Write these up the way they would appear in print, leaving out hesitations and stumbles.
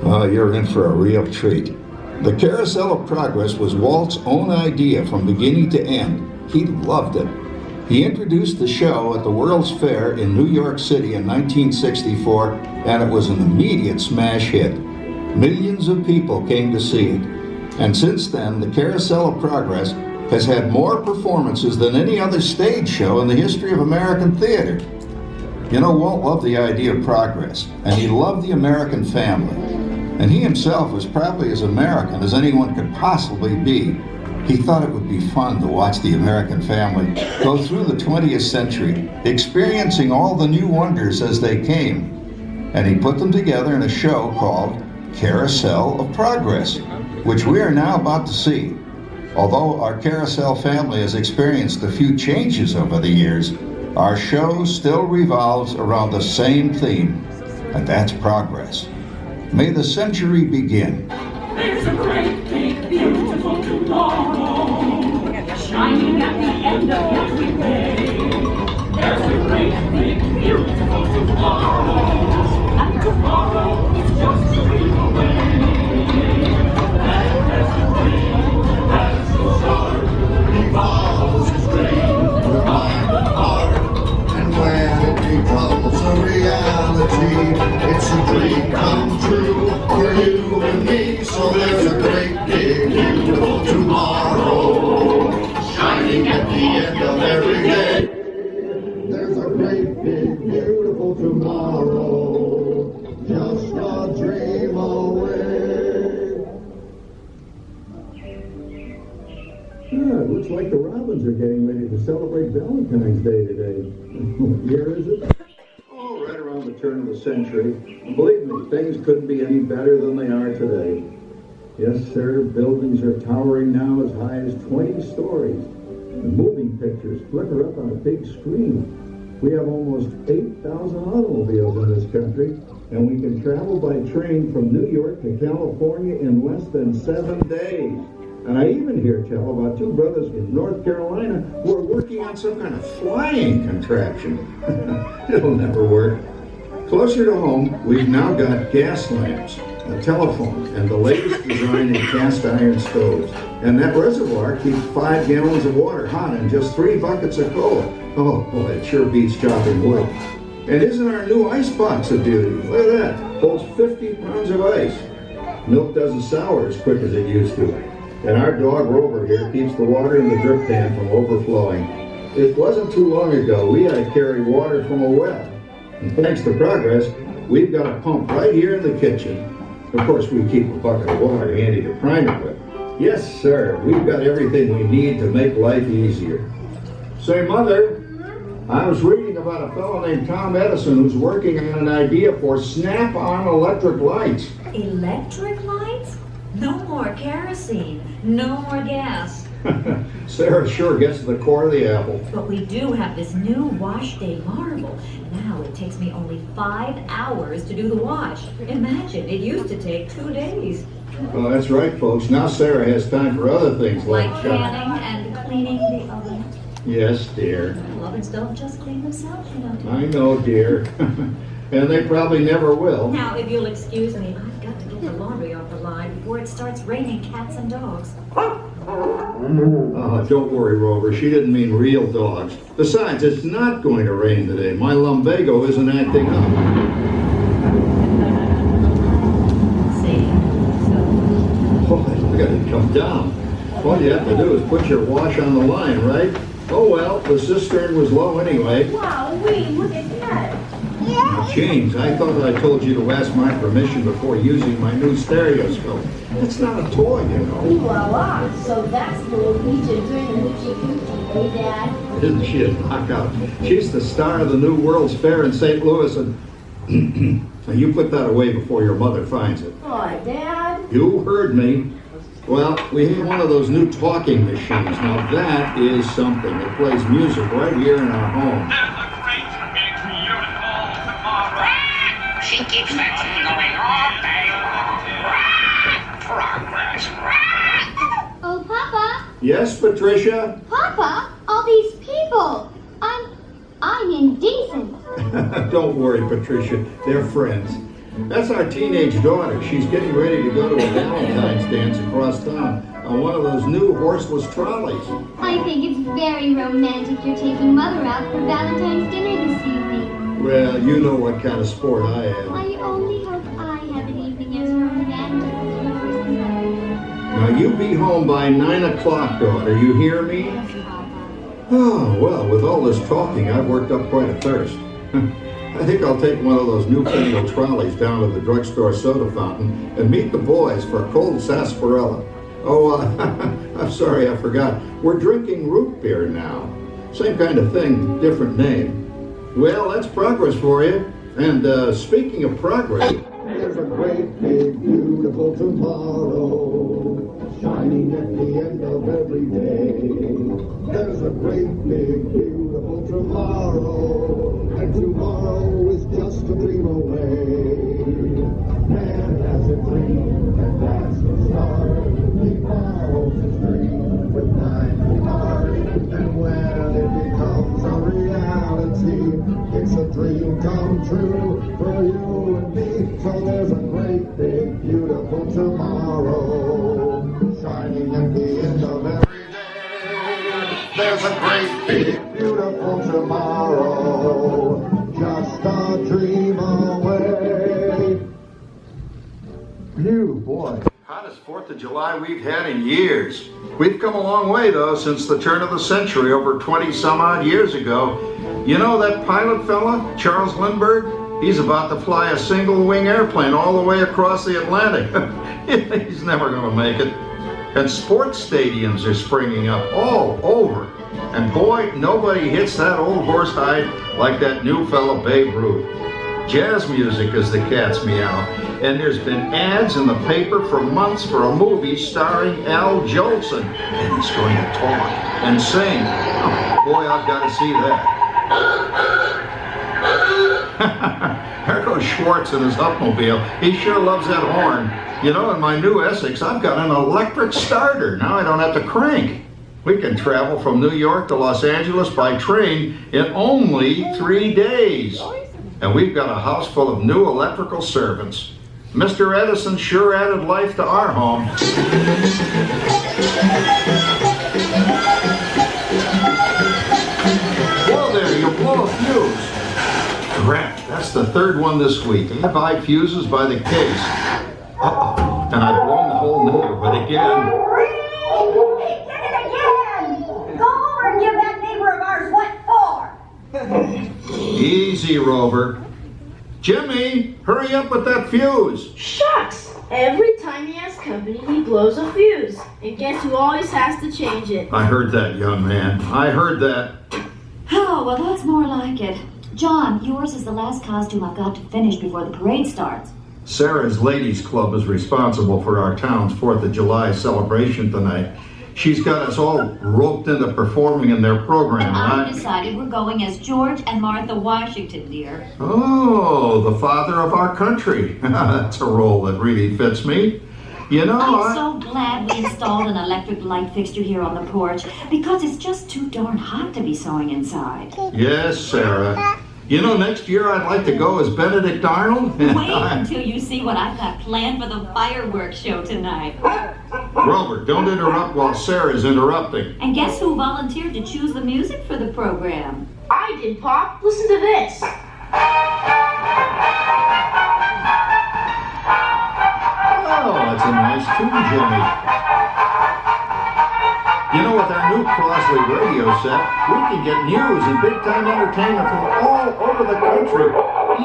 Oh, you're in for a real treat. The Carousel of Progress was Walt's own idea from beginning to end. He loved it. He introduced the show at the World's Fair in New York City in 1964, and it was an immediate smash hit. Millions of people came to see it. And since then, the Carousel of Progress has had more performances than any other stage show in the history of American theater. You know, Walt loved the idea of progress, and he loved the American family. And he himself was probably as American as anyone could possibly be. He thought it would be fun to watch the American family go through the 20th century, experiencing all the new wonders as they came. And he put them together in a show called Carousel of Progress, which we are now about to see. Although our Carousel family has experienced a few changes over the years, our show still revolves around the same theme, and that's progress. May the century begin. There's a great, big, beautiful tomorrow, shining at the end of every day. There's a great, big, beautiful tomorrow, and tomorrow is just a dream away. And as the dream, as the start, revolves its dream, the mind and heart. And when it becomes a reality, it's a dream come true for you and me. So there's a great, big, beautiful tomorrow, shining at the end of every day. There's a great, big, beautiful tomorrow, just a dream away. It looks like the Robins are getting ready to celebrate Valentine's Day today. What year is it? Oh, right around the turn of the century. And believe me, things couldn't be any better than they are today. Yes, sir, buildings are towering now as high as 20 stories. And moving pictures flicker up on a big screen. We have almost 8,000 automobiles in this country, and we can travel by train from New York to California in less than 7 days. And I even hear tell about two brothers in North Carolina who are working on some kind of flying contraption. It'll never work. Closer to home, we've now got gas lamps, a telephone, and the latest design in cast iron stoves. And that reservoir keeps 5 gallons of water hot and just 3 buckets of cola. Oh, boy, it sure beats chopping wood. And isn't our new ice box a beauty? Look at that. Holds 50 pounds of ice. Milk doesn't sour as quick as it used to. And our dog Rover here keeps the water in the drip pan from overflowing. It wasn't too long ago we had to carry water from a well. And thanks to progress, we've got a pump right here in the kitchen. Of course, we keep a bucket of water handy to prime it with. Yes, sir, we've got everything we need to make life easier. Say, Mother, I was reading about a fellow named Tom Edison who's working on an idea for snap-on electric lights. Electric lights? No more kerosene, no more gas. Sarah sure gets to the core of the apple. But we do have this new wash day marvel. Now it takes me only 5 hours to do the wash. Imagine, it used to take 2 days. Well, that's right, folks. Now Sarah has time for other things Like canning and cleaning the oven. Yes, dear. Well, ovens don't just clean themselves, you know. I know, dear. And they probably never will. Now, if you'll excuse me, I've got to get the laundry off the line before it starts raining cats and dogs. Don't worry, Rover. She didn't mean real dogs. Besides, it's not going to rain today. My lumbago isn't acting up. See? Boy, look at it come down. All you have to do is put your wash on the line, right? Oh well, the cistern was low anyway. Wow, look at that. James, I thought I told you to ask my permission before using my new stereoscope. It's not a toy, you know. Voila! So that's the Norwegian doing the hoochie coochie, eh, Dad? Isn't she a knockout? She's the star of the new World's Fair in St. Louis, and you put that away before your mother finds it. Oh, Dad? You heard me. Well, we have one of those new talking machines. Now that is something. It plays music right here in our home. She keeps that thing going all day long. Progress. Oh, Papa? Yes, Patricia? Papa, all these people. I'm indecent. Don't worry, Patricia. They're friends. That's our teenage daughter. She's getting ready to go to a Valentine's dance across town on one of those new horseless trolleys. I think it's very romantic you're taking Mother out for Valentine's dinner this evening. Well, you know what kind of sport I am. I only hope I have an evening as romantic as yours, Mother. Now you be home by 9 o'clock, daughter. You hear me? Yes, Papa. Oh, well, with all this talking, I've worked up quite a thirst. I think I'll take one of those newfangled trolleys down to the drugstore soda fountain and meet the boys for a cold sarsaparilla. Oh, I'm sorry, I forgot. We're drinking root beer now. Same kind of thing, different name. Well, that's progress for you. And speaking of progress... There's a great big beautiful tomorrow, shining at the end of every day. There's a great big beautiful tomorrow, and tomorrow is just a dream away. Man has a dream, and that's the start. He follows his dream with mind and heart, and when it becomes a reality, it's a dream come true for you and me. So there's a great big beautiful tomorrow, shining at the end of every day. There's a great big beautiful tomorrow, just a dream away. You, boy. Hottest 4th of July we've had in years. We've come a long way, though, since the turn of the century, over 20-some-odd years ago. You know that pilot fella, Charles Lindbergh? He's about to fly a single-wing airplane all the way across the Atlantic. He's never going to make it. And sports stadiums are springing up all over. And boy, nobody hits that old horse hide like that new fella Babe Ruth. Jazz music is the cat's meow. And there's been ads in the paper for months for a movie starring Al Jolson. And he's going to talk and sing. Oh, boy, I've got to see that. There goes Schwartz in his Upmobile. He sure loves that horn. You know, in my new Essex, I've got an electric starter. Now I don't have to crank. We can travel from New York to Los Angeles by train in only 3 days. And we've got a house full of new electrical servants. Mr. Edison sure added life to our home. Whoa there, you blow a fuse. Crap, that's the third one this week. I buy fuses by the case. Uh-oh, and I've blown the whole neighborhood again. He did it again! Go over and give that neighbor of ours what for! Easy, Rover. Jimmy, hurry up with that fuse. Shucks! Every time he has company, he blows a fuse. And guess who always has to change it? I heard that, young man. I heard that. Oh, well, that's more like it. John, yours is the last costume I've got to finish before the parade starts. Sarah's Ladies Club is responsible for our town's 4th of July celebration tonight. She's got us all roped into performing in their program, And right? I decided we're going as George and Martha Washington, dear. Oh, the father of our country. That's a role that really fits me. You know, I'm so glad we installed an electric light fixture here on the porch because it's just too darn hot to be sewing inside. Yes, Sarah. You know, next year I'd like to go as Benedict Arnold. Wait until you see what I've got planned for the fireworks show tonight. Rover, don't interrupt while Sarah's interrupting. And guess who volunteered to choose the music for the program? I did, Pop. Listen to this. Oh, that's a nice tune, Jimmy. You know, with our new Crosley radio set, we can get news and big-time entertainment from all over the country,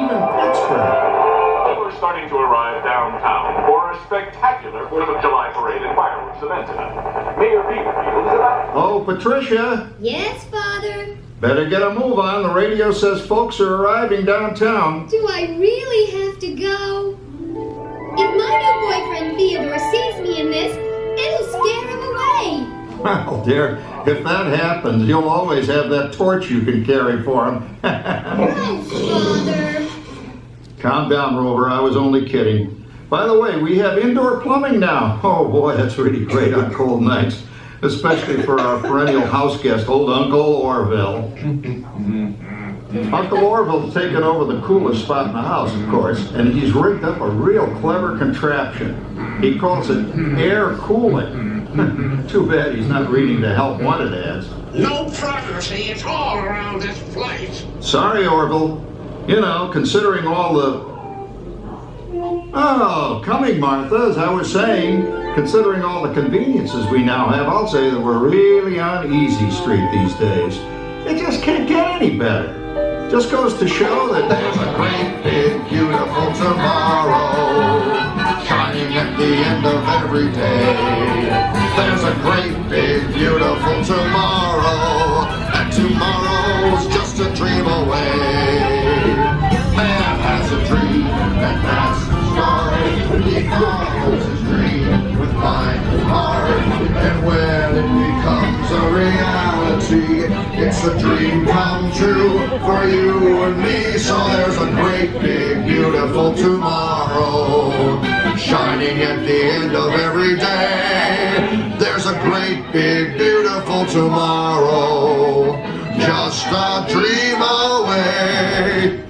even Pittsburgh. We're starting to arrive downtown for a spectacular 4th of July parade and fireworks event tonight. Mayor Beaverfield is about... Oh, Patricia, Yes, Father? better get a move on. The radio says folks are arriving downtown. Do I really have to go? If my new boyfriend Theodore sees me in this, it'll scare him away. Well, dear, if that happens, you'll always have that torch you can carry for him. Oh, Father. Calm down, Rover. I was only kidding. By the way, we have indoor plumbing now. Oh, boy, that's really great on cold nights, especially for our perennial house guest, old Uncle Orville. Uncle Orville's taken over the coolest spot in the house, of course, and he's rigged up a real clever contraption. He calls it air cooling. Too bad he's not reading the help wanted ads. No privacy at all around this place. Sorry, Orville. You know, considering all the... Oh, coming, Martha, as I was saying, considering all the conveniences we now have, I'll say that we're really on easy street these days. It just can't get any better. Just goes to show that There's a great big beautiful tomorrow shining at the end of every day. There's a great big beautiful tomorrow, and tomorrow's just a dream away. Man has a dream, and that's the story. He follows his dream with mind and heart, and when it becomes a reality, it's a dream come true for you and me. So there's a great big beautiful tomorrow shining at the end of every day. There's a great big beautiful tomorrow, just a dream away.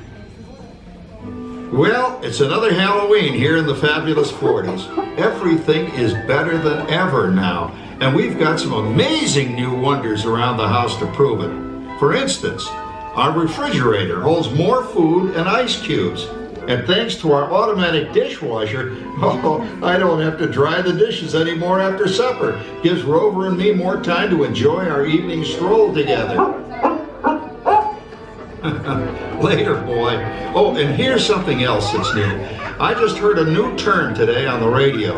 Well, it's another Halloween here in the fabulous 40s. Everything is better than ever now, and we've got some amazing new wonders around the house to prove it. For instance, our refrigerator holds more food and ice cubes. And thanks to our automatic dishwasher, I don't have to dry the dishes anymore after supper. Gives Rover and me more time to enjoy our evening stroll together. Later, boy. Oh, and here's something else that's new. I just heard a new term today on the radio.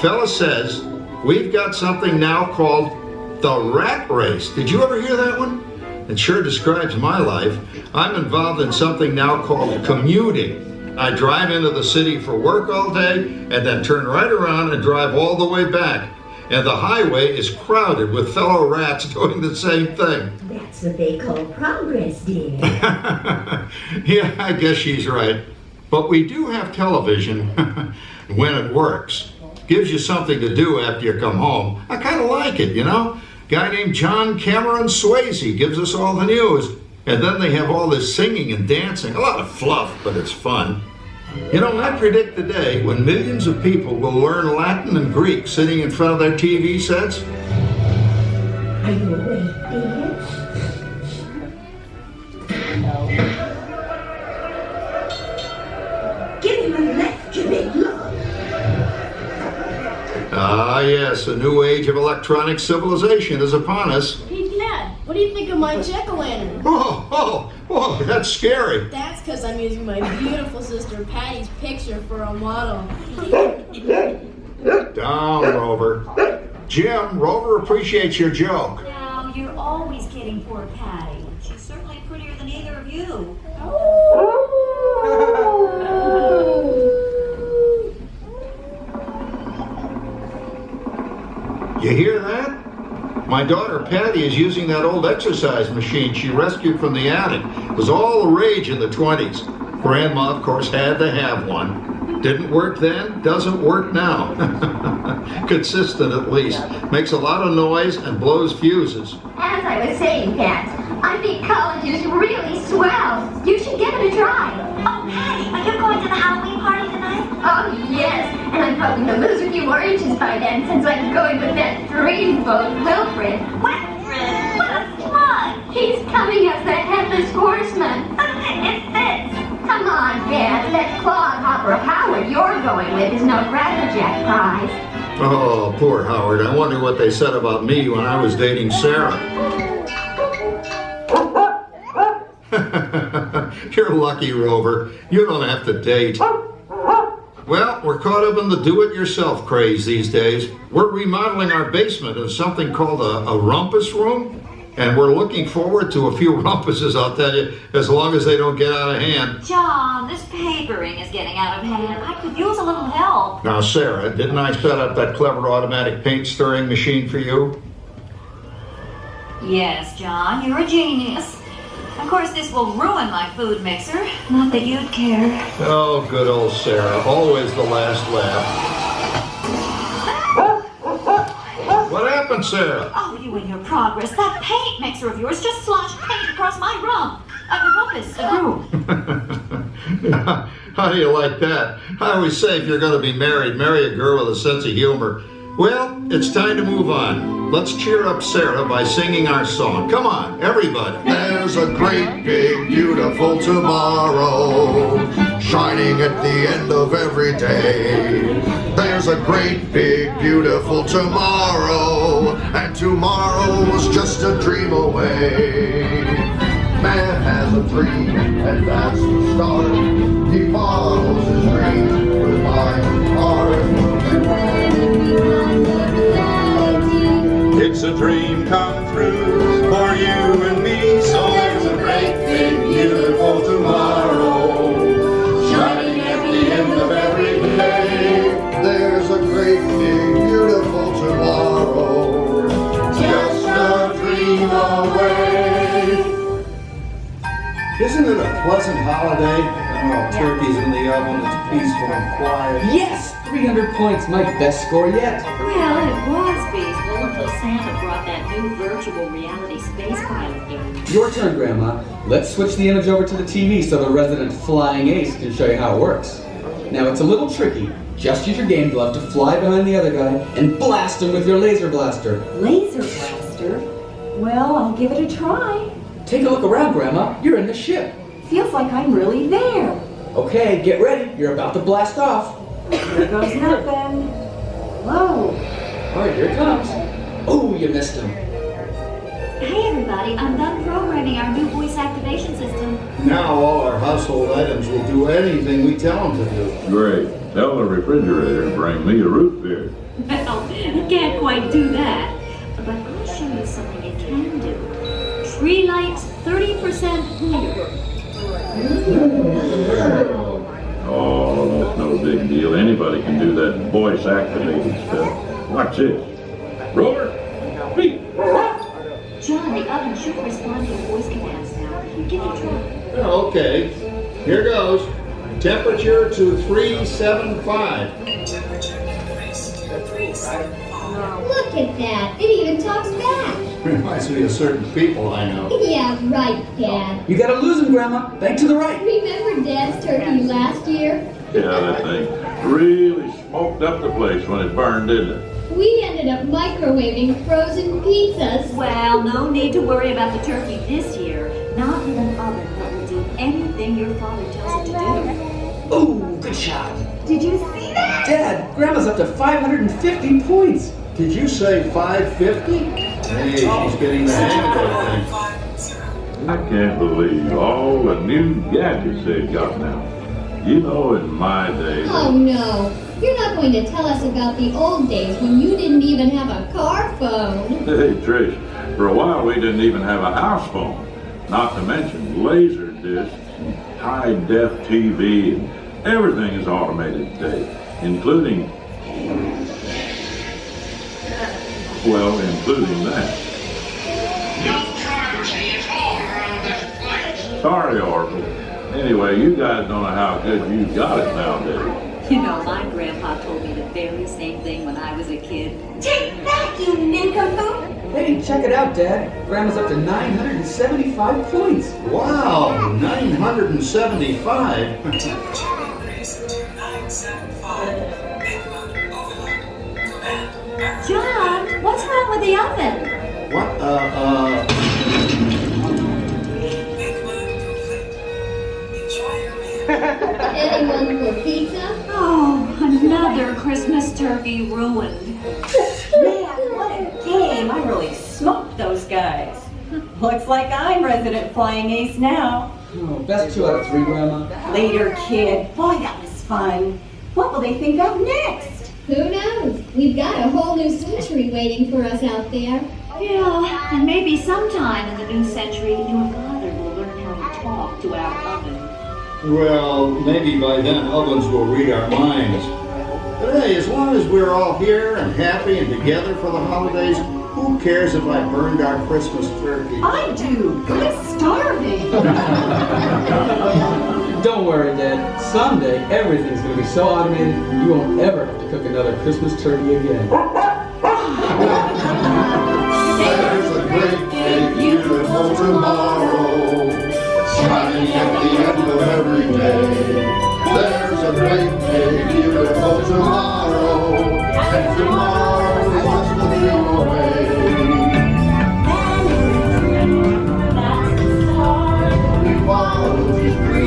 Fella says, we've got something now called the rat race. Did you ever hear that one? It sure describes my life. I'm involved in something now called commuting. I drive into the city for work all day and then turn right around and drive all the way back. And the highway is crowded with fellow rats doing the same thing. That's what they call progress, dear. Yeah, I guess she's right. But we do have television when it works. Gives you something to do after you come home. I kind of like it, you know? Guy named John Cameron Swayze gives us all the news. And then they have all this singing and dancing. A lot of fluff, but it's fun. You know, I predict the day when millions of people will learn Latin and Greek sitting in front of their TV sets. Are you awake, dear? No. Give him a left, you big love. Ah, yes, a new age of electronic civilization is upon us. Hey, Dad, what do you think of my jack-o'-lantern? Oh, that's scary. That's because I'm using my beautiful sister Patty's picture for a model. Down, Rover. Jim, Rover appreciates your joke. Now, you're always kidding poor Patty. She's certainly prettier than either of you. You hear that? My daughter Patty is using that old exercise machine she rescued from the attic. It was all the rage in the 20s. Grandma, of course, had to have one. Didn't work then, doesn't work now. Consistent at least. Makes a lot of noise and blows fuses. As I was saying, Pat, I think college is really swell. You should give it a try. Oh, Patty, are you going to the Halloween party tonight? Oh, yes. And I'm hoping to lose a few more inches by then since I'm going with that dreamboat Wilfred. Wilfred? What a slug! He's coming as the headless horseman. It fits. Come on, Dad. That clodhopper Howard you're going with is no Crackerjack prize. Oh, poor Howard. I wonder what they said about me when I was dating Sarah. You're lucky, Rover. You don't have to date. Well, we're caught up in the do-it-yourself craze these days. We're remodeling our basement in something called a rumpus room. And we're looking forward to a few rumpuses, I'll tell you, as long as they don't get out of hand. John, this papering is getting out of hand. I could use a little help. Now, Sarah, didn't I set up that clever automatic paint stirring machine for you? Yes, John, you're a genius. Of course, this will ruin my food mixer. Not that you'd care. Oh, good old Sarah. Always the last laugh. What happened, Sarah? Oh, you and your progress. That paint mixer of yours just sloshed paint across my rump. Help us. How do you like that? I always say if you're going to be married, marry a girl with a sense of humor. Well, it's time to move on. Let's cheer up Sarah by singing our song. Come on, everybody. There's a great, big, beautiful tomorrow, shining at the end of every day. There's a great, big, beautiful tomorrow, and tomorrow's just a dream away. Man has a dream, and that's the start. He follows his dream with mind and heart. It's a dream come true for you and me. So there's a great, big, beautiful tomorrow, shining at the end of every day. There's a great, big, beautiful tomorrow, Just a dream away. Isn't it a pleasant holiday? Oh, turkey's in the oven, it's peaceful and quiet. Yes! 300 points, my best score yet. Well, it was peaceful until Santa brought that new virtual reality space pilot game. Your turn, Grandma. Let's switch the image over to the TV so the resident flying ace can show you how it works. Now, it's a little tricky. Just use your game glove to fly behind the other guy and blast him with your laser blaster. Laser blaster? Well, I'll give it a try. Take a look around, Grandma. You're in the ship. Feels like I'm really there. Okay, get ready. You're about to blast off. Here goes nothing. Whoa. All right, here it comes. Oh, you missed him. Hey, everybody. I'm done programming our new voice activation system. Now all our household items will do anything we tell them to do. Great. Tell the refrigerator to bring me a root beer. Well, it can't quite do that. But I'll show you something it can do. Tree lights 30% cleaner. Oh, that's no big deal. Anybody can do that voice activated stuff. Watch this. Rover, beep. John, the oven should respond to voice commands now. Give it a try. Okay, here goes. Temperature to 375. Look at that. It even talks back. Reminds me of certain people I know. Yeah, right, Dad. You gotta lose him, Grandma. Bank to the right. Remember Dad's turkey last year? Yeah, that thing really smoked up the place when it burned, didn't it? We ended up microwaving frozen pizzas. Well, no need to worry about the turkey this year. Not with an oven that will do anything your father tells it to do. Oh, good shot. Did you see that? Dad, Grandma's up to 550 points. Did you say 550? Hey, she's getting the hang of everything. I can't believe all the new gadgets they've got now. You know, in my day... Oh, no. You're not going to tell us about the old days when you didn't even have a car phone. Hey, Trish, for a while we didn't even have a house phone. Not to mention laser discs, high-def TV, and everything is automated today, including... well, including that. No privacy at all around this place. Sorry, Oracle. Anyway, you guys don't know how good you got it nowadays. You know, my grandpa told me the very same thing when I was a kid. Take that, you nincompoop! Hey, check it out, Dad. Grandma's up to 975 points. Wow, 975? John, what's wrong with the oven? What, Anyone for pizza? Oh, another Christmas turkey ruined. Man, what a game. I really smoked those guys. Looks like I'm resident flying ace now. Oh, best 2 out of 3, Grandma. Later, kid. Boy, that was fun. What will they think of next? Who knows? We've got a whole new century waiting for us out there. Yeah, and maybe sometime in the new century, your father will learn how to talk to our oven. well, maybe by then ovens will read our minds. But hey, as long as we're all here and happy and together for the holidays, who cares if I burned our Christmas turkey? I do. I'm starving. Don't worry, Dad. Someday, everything's going to be so automated, you won't ever have to cook another Christmas turkey again. There's a great, big, beautiful tomorrow, shine at the end of every day. There's a great big beautiful tomorrow, and tomorrow is just a dream away. He follows his dream.